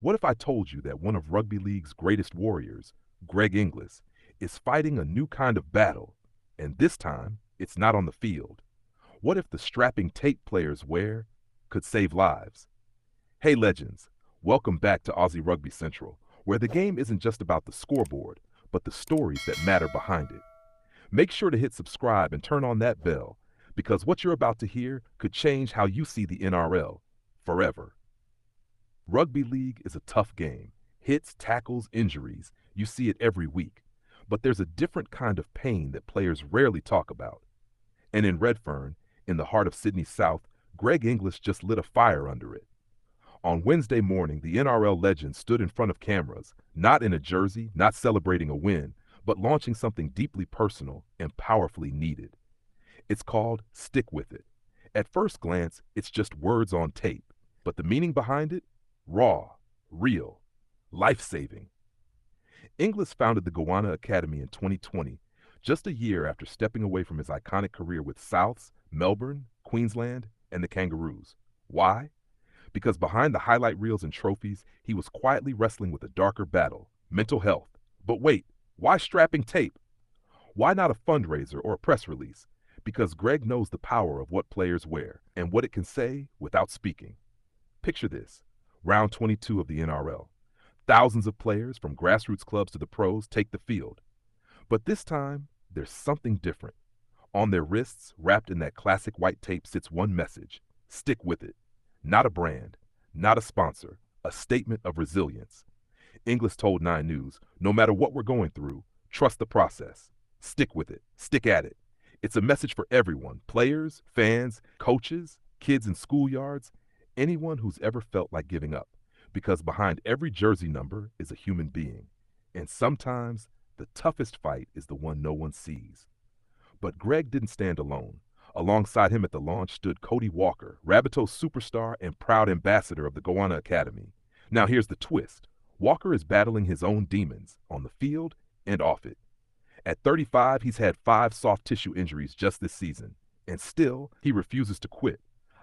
What if I told you that one of Rugby League's greatest warriors, Greg Inglis, is fighting a new kind of battle, and this time it's not on the field? What if the strapping tape players wear could save lives? Hey legends, welcome back to Aussie Rugby Central, where the game isn't just about the scoreboard, but the stories that matter behind it. Make sure to hit subscribe and turn on that bell, because what you're about to hear could change how you see the NRL forever. Rugby league is a tough game. Hits, tackles, injuries, you see it every week. But there's a different kind of pain that players rarely talk about. And in Redfern, in the heart of Sydney South, Greg Inglis just lit a fire under it. On Wednesday morning, the NRL legend stood in front of cameras, not in a jersey, not celebrating a win, but launching something deeply personal and powerfully needed. It's called Stick With It. At first glance, it's just words on tape, but the meaning behind it? Raw, real, life-saving. Inglis founded the Goanna Academy in 2020, just a year after stepping away from his iconic career with Souths, Melbourne, Queensland, and the Kangaroos. Why? Because behind the highlight reels and trophies, he was quietly wrestling with a darker battle, mental health. But wait, why strapping tape? Why not a fundraiser or a press release? Because Greg knows the power of what players wear and what it can say without speaking. Picture this. Round 22 of the NRL. Thousands of players, from grassroots clubs to the pros, take the field. But this time, there's something different. On their wrists, wrapped in that classic white tape, sits one message: stick with it. Not a brand, not a sponsor, a statement of resilience. Inglis told 9 News, no matter what we're going through, trust the process. Stick with it. Stick at it. It's a message for everyone: players, fans, coaches, kids in schoolyards, anyone who's ever felt like giving up, because behind every jersey number is a human being, and sometimes the toughest fight is the one no one sees. But Greg didn't stand alone. Alongside him at the launch stood Cody Walker, Rabbitoh's superstar and proud ambassador of the Goanna Academy. Now here's the twist. Walker is battling his own demons, on the field and off it. At 35, he's had 5 soft tissue injuries just this season, and still, he refuses to quit.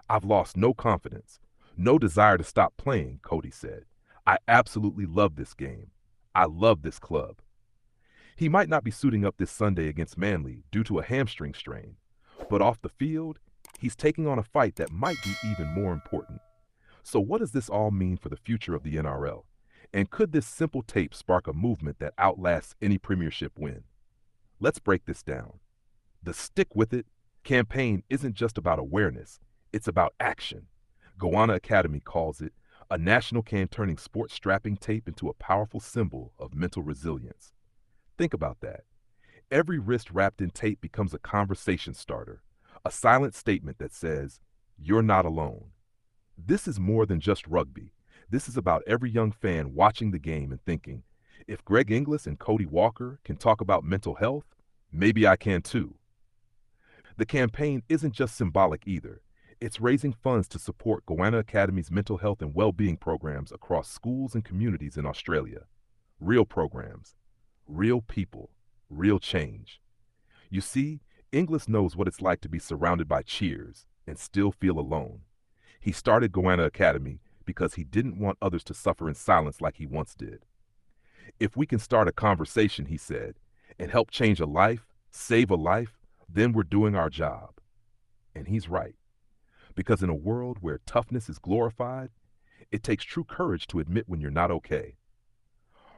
I've lost no confidence, no desire to stop playing, Cody said. I absolutely love this game. I love this club. He might not be suiting up this Sunday against Manly due to a hamstring strain, but off the field, he's taking on a fight that might be even more important. So what does this all mean for the future of the NRL? And could this simple tape spark a movement that outlasts any premiership win? Let's break this down. The Stick With It campaign isn't just about awareness. It's about action. Goanna Academy calls it a national can turning sports strapping tape into a powerful symbol of mental resilience. Think about that. Every wrist wrapped in tape becomes a conversation starter, a silent statement that says, you're not alone. This is more than just rugby. This is about every young fan watching the game and thinking, if Greg Inglis and Cody Walker can talk about mental health, maybe I can too. The campaign isn't just symbolic either. It's raising funds to support Goanna Academy's mental health and well-being programs across schools and communities in Australia. Real programs, real people, real change. You see, Inglis knows what it's like to be surrounded by cheers and still feel alone. He started Goanna Academy because he didn't want others to suffer in silence like he once did. If we can start a conversation, he said, and help change a life, save a life, then we're doing our job. And he's right. Because in a world where toughness is glorified, it takes true courage to admit when you're not okay.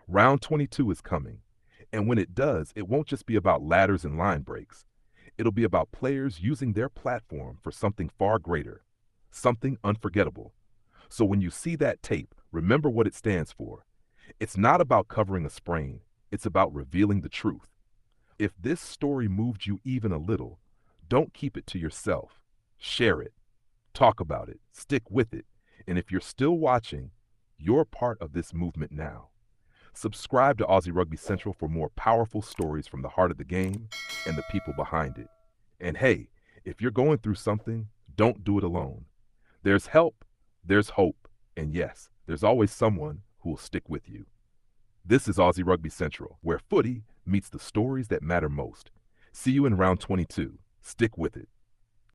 Round 22 is coming, and when it does, it won't just be about ladders and line breaks. It'll be about players using their platform for something far greater, something unforgettable. So when you see that tape, remember what it stands for. It's not about covering a sprain, it's about revealing the truth. If this story moved you even a little, don't keep it to yourself. Share it. Talk about it. Stick with it. And if you're still watching, you're part of this movement now. Subscribe to Aussie Rugby Central for more powerful stories from the heart of the game and the people behind it. And hey, if you're going through something, don't do it alone. There's help, there's hope, and yes, there's always someone who will stick with you. This is Aussie Rugby Central, where footy meets the stories that matter most. See you in round 22. Stick with it.